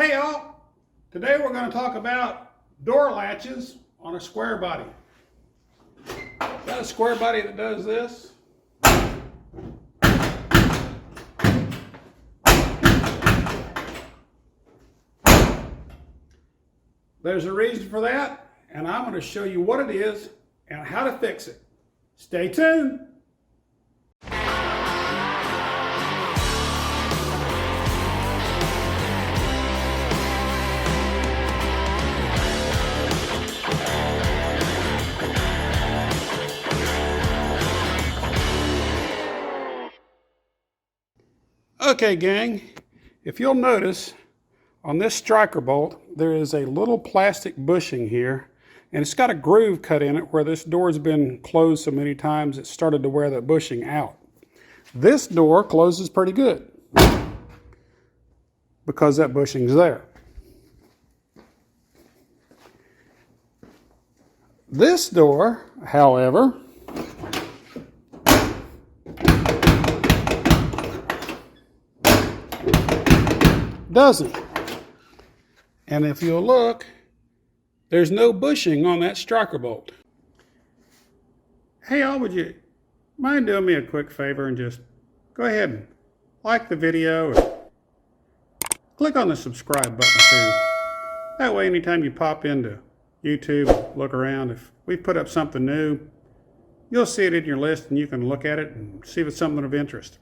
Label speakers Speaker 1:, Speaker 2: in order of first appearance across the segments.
Speaker 1: Hey y'all, today we're going to talk about door latches on a square body. Got a square body that does this. There's a reason for that, and I'm going to show you what it is and how to fix it. Stay tuned. Okay, gang, if you'll notice, on this striker bolt, there is a little plastic bushing here, and it's got a groove cut in it where this door's been closed so many times it started to wear that bushing out. This door closes pretty good because that bushing's there. This door, however, doesn't. And if you'll look, there's no bushing on that striker bolt. Hey y'all, would you mind doing me a quick favor and just go ahead and like the video and click on the subscribe button too. That way anytime you pop into YouTube, look around, if we put up something new, you'll see it in your list and you can look at it and see if it's something of interest.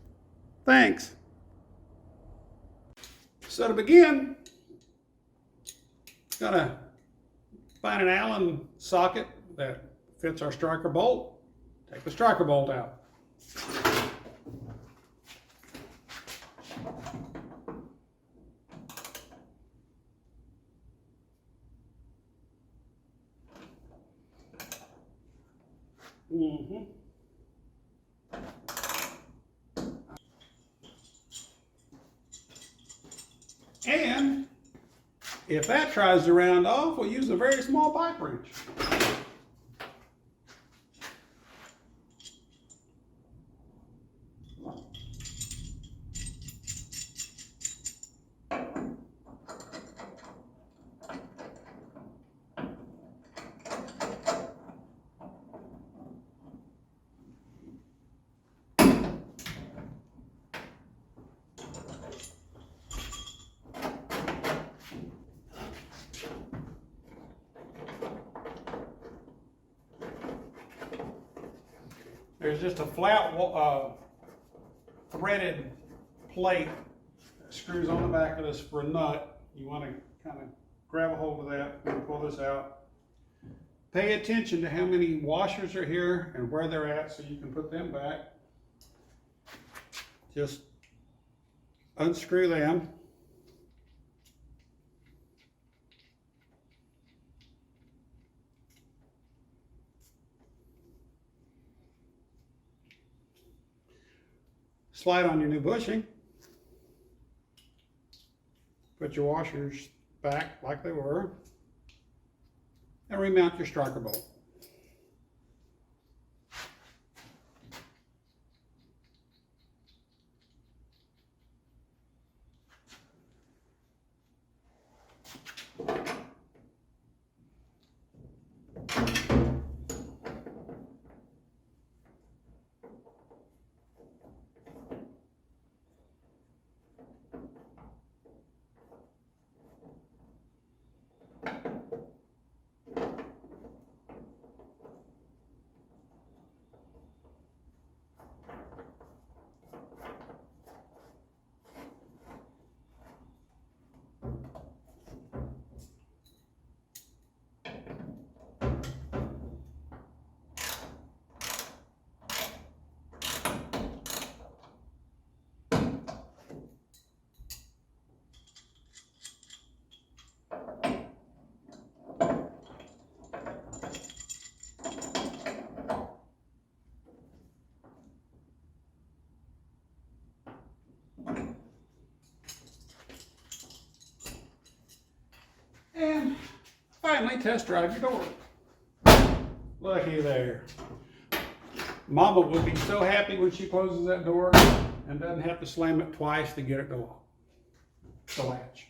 Speaker 1: Thanks. So to begin, gonna find an Allen socket that fits our striker bolt. Take the striker bolt out. And if that tries to round off, we'll use a very small pipe wrench. There's just a flat threaded plate that screws on the back of this for a nut. You want to kind of grab a hold of that and pull this out. Pay attention to how many washers are here and where they're at so you can put them back. Just unscrew them. Slide on your new bushing. Put your washers back like they were. And remount your striker bolt. And finally, test drive your door. Looky there. Mama will be so happy when she closes that door and doesn't have to slam it twice to get it to lock the latch.